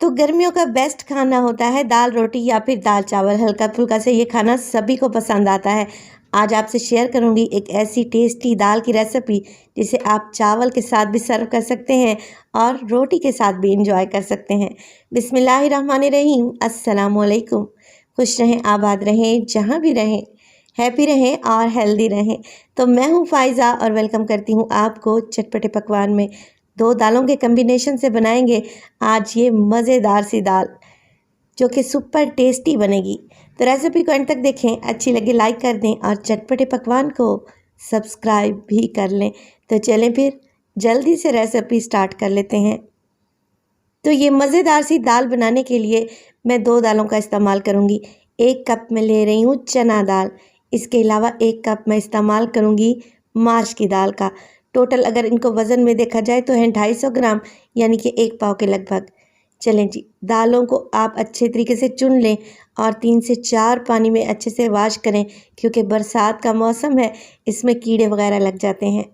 तो गर्मियों का बेस्ट खाना होता है दाल रोटी या फिर दाल चावल। हल्का फुल्का से ये खाना सभी को पसंद आता है। आज आपसे शेयर करूंगी एक ऐसी टेस्टी दाल की रेसिपी जिसे आप चावल के साथ भी सर्व कर सकते हैं और रोटी के साथ भी इंजॉय कर सकते हैं। बिस्मिल्लाहिर्रहमानिर्रहीम, अस्सलाम वालेकुम। खुश रहें, आबाद रहें, जहाँ भी रहें, हैप्पी रहें और हेल्दी रहें। तो मैं हूँ फ़ाइज़ा और वेलकम करती हूँ आपको चटपटे पकवान में। दो दालों के कम्बिनेशन से बनाएंगे आज ये मज़ेदार सी दाल जो कि सुपर टेस्टी बनेगी। तो रेसिपी को एंड तक देखें, अच्छी लगे लाइक कर दें और चटपटे पकवान को सब्सक्राइब भी कर लें। तो चलें फिर जल्दी से रेसिपी स्टार्ट कर लेते हैं। तो ये मज़ेदार सी दाल बनाने के लिए मैं दो दालों का इस्तेमाल करूँगी। 1 कप में ले रही हूँ चना दाल, इसके अलावा 1 कप मैं इस्तेमाल करूँगी माश की दाल का। टोटल अगर इनको वज़न में देखा जाए तो है 250 ग्राम, यानी कि 1 पाव के लगभग। चलें जी, दालों को आप अच्छे तरीके से चुन लें और 3 से 4 पानी में अच्छे से वॉश करें, क्योंकि बरसात का मौसम है, इसमें कीड़े वगैरह लग जाते हैं।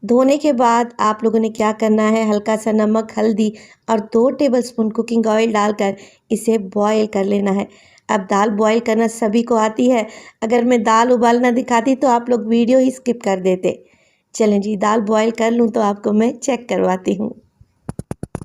धोने के बाद आप लोगों ने क्या करना है, हल्का सा नमक, हल्दी और 2 टेबलस्पून कुकिंग ऑयल डालकर इसे बॉयल कर लेना है। अब दाल बॉयल करना सभी को आती है, अगर मैं दाल उबालना दिखाती तो आप लोग वीडियो ही स्किप कर देते। चलें जी, दाल बॉयल कर लूँ तो आपको मैं चेक करवाती हूँ।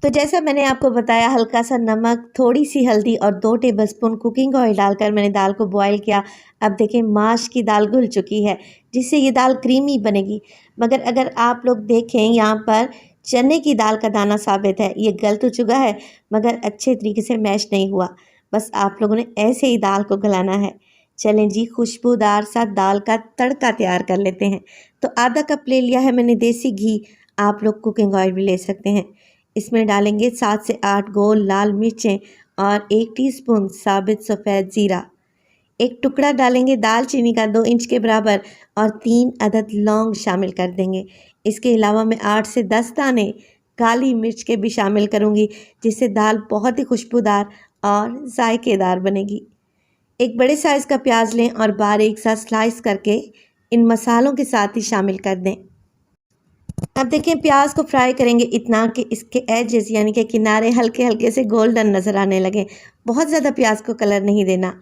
तो जैसा मैंने आपको बताया, हल्का सा नमक, थोड़ी सी हल्दी और 2 टेबलस्पून कुकिंग ऑयल डालकर मैंने दाल को बॉयल किया। अब देखें माश की दाल घुल चुकी है, जिससे ये दाल क्रीमी बनेगी। मगर अगर आप लोग देखें, यहाँ पर चने की दाल का दाना साबित है, ये गल तो चुका है मगर अच्छे तरीके से मैश नहीं हुआ। बस आप लोगों ने ऐसे ही दाल को गलाना है। चलें जी, खुशबूदार सा दाल का तड़का तैयार कर लेते हैं। तो आधा कप ले लिया है मैंने देसी घी, आप लोग कुकिंग ऑयल भी ले सकते हैं। इसमें डालेंगे 7 से 8 गोल लाल मिर्चें और 1 टीस्पून साबित सफ़ेद ज़ीरा। एक टुकड़ा डालेंगे दालचीनी का 2 इंच के बराबर और 3 अदद लौंग शामिल कर देंगे। इसके अलावा मैं 8 से 10 दाने काली मिर्च के भी शामिल करूंगी, जिससे दाल बहुत ही खुशबूदार और जायकेदार बनेगी। एक बड़े साइज़ का प्याज लें और बारीक सा स्लाइस करके इन मसालों के साथ ही शामिल कर दें। अब देखें, प्याज को फ्राई करेंगे इतना कि इसके एजेस यानी कि किनारे हल्के हल्के से गोल्डन नज़र आने लगे। बहुत ज़्यादा प्याज को कलर नहीं देना।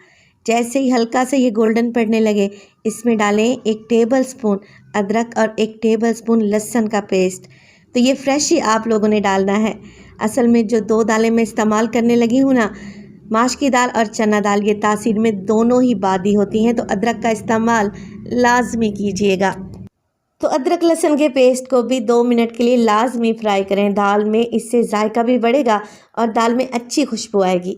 जैसे ही हल्का से ये गोल्डन पड़ने लगे, इसमें डालें 1 टेबलस्पून अदरक और 1 टेबलस्पून लहसुन का पेस्ट। तो ये फ्रेश ही आप लोगों ने डालना है। असल में जो 2 दालें मैं इस्तेमाल करने लगी हूँ ना, माश की दाल और चना दाल, ये तासीर में दोनों ही बादी होती हैं, तो अदरक का इस्तेमाल लाजमी कीजिएगा। तो अदरक लहसुन के पेस्ट को भी 2 मिनट के लिए लाजमी फ्राई करें दाल में, इससे जायका भी बढ़ेगा और दाल में अच्छी खुशबू आएगी।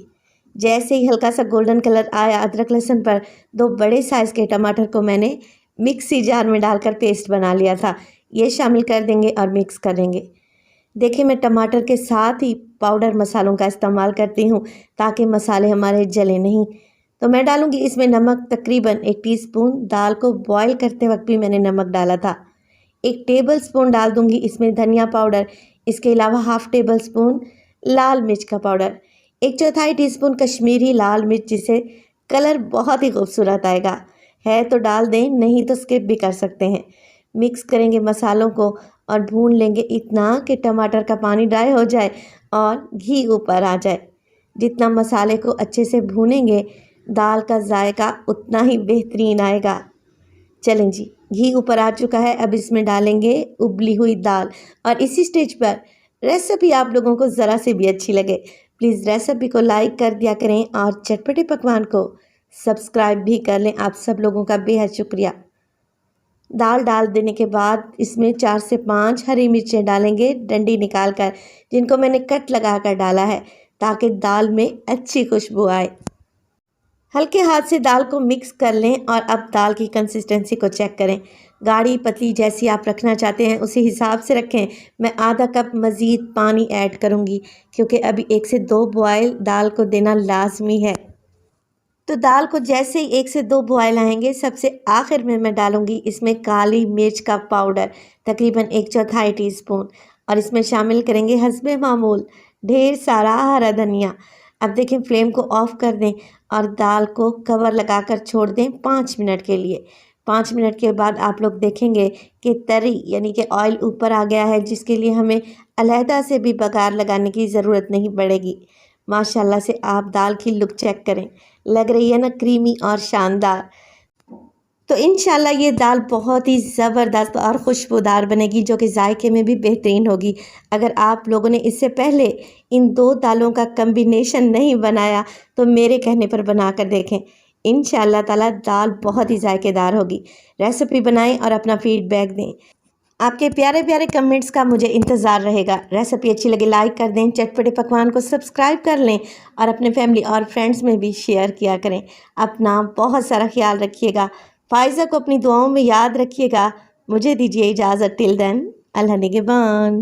जैसे ही हल्का सा गोल्डन कलर आया अदरक लहसुन पर, 2 बड़े साइज़ के टमाटर को मैंने मिक्सी जार में डालकर पेस्ट बना लिया था, ये शामिल कर देंगे और मिक्स करेंगे। देखिए, मैं टमाटर के साथ ही पाउडर मसालों का इस्तेमाल करती हूँ ताकि मसाले हमारे जले नहीं। तो मैं डालूँगी इसमें नमक, तकरीबन 1 टीस्पून। दाल को बॉयल करते वक्त भी मैंने नमक डाला था। 1 टेबलस्पून डाल दूँगी इसमें धनिया पाउडर, इसके अलावा हाफ़ टेबल स्पून लाल मिर्च का पाउडर, 1/4 टीस्पून कश्मीरी लाल मिर्च, जिससे कलर बहुत ही खूबसूरत आएगा। है तो डाल दें, नहीं तो स्किप भी कर सकते हैं। मिक्स करेंगे मसालों को और भून लेंगे इतना कि टमाटर का पानी ड्राई हो जाए और घी ऊपर आ जाए। जितना मसाले को अच्छे से भूनेंगे, दाल का जायका उतना ही बेहतरीन आएगा। चलें जी, घी ऊपर आ चुका है। अब इसमें डालेंगे उबली हुई दाल और इसी स्टेज पर रेसिपी आप लोगों को ज़रा से भी अच्छी लगे, प्लीज़ रेसिपी को लाइक कर दिया करें और चटपटे पकवान को सब्सक्राइब भी कर लें। आप सब लोगों का बेहद शुक्रिया। दाल डाल देने के बाद इसमें 4 से 5 हरी मिर्चें डालेंगे डंडी निकाल कर, जिनको मैंने कट लगा कर डाला है ताकि दाल में अच्छी खुशबू आए। हल्के हाथ से दाल को मिक्स कर लें और अब दाल की कंसिस्टेंसी को चेक करें। गाढ़ी पतली जैसी आप रखना चाहते हैं उसी हिसाब से रखें। मैं आधा कप मज़ीद पानी ऐड करूंगी, क्योंकि अभी 1 से 2 बॉयल दाल को देना लाजमी है। तो दाल को जैसे ही 1 से 2 बॉयल आएंगे, सबसे आखिर में मैं डालूंगी इसमें काली मिर्च का पाउडर, तकरीबन 1/4 टीस्पून, और इसमें शामिल करेंगे हस्बे मामूल ढेर सारा हरा धनिया। अब देखें, फ्लेम को ऑफ कर दें और दाल को कवर लगाकर छोड़ दें 5 मिनट के लिए। 5 मिनट के बाद आप लोग देखेंगे कि तरी यानी कि ऑयल ऊपर आ गया है, जिसके लिए हमें अलहदा से भी बघार लगाने की ज़रूरत नहीं पड़ेगी। माशाल्लाह से आप दाल की लुक चेक करें, लग रही है ना क्रीमी और शानदार। तो इंशाल्लाह ये दाल बहुत ही ज़बरदस्त और खुशबूदार बनेगी, जो कि जायके में भी बेहतरीन होगी। अगर आप लोगों ने इससे पहले इन दो दालों का कम्बिनेशन नहीं बनाया तो मेरे कहने पर बना कर देखें, इंशाल्लाह ताला दाल बहुत ही जायकेदार होगी। रेसिपी बनाएं और अपना फीडबैक दें। आपके प्यारे प्यारे कमेंट्स का मुझे इंतज़ार रहेगा। रेसिपी अच्छी लगे लाइक कर दें, चटपटे पकवान को सब्सक्राइब कर लें और अपने फैमिली और फ्रेंड्स में भी शेयर किया करें। अपना बहुत सारा ख्याल रखिएगा। फ़ाइज़ा को अपनी दुआओं में याद रखिएगा। मुझे दीजिए इजाज़त। टिल देन, अल्लाह निगहबान।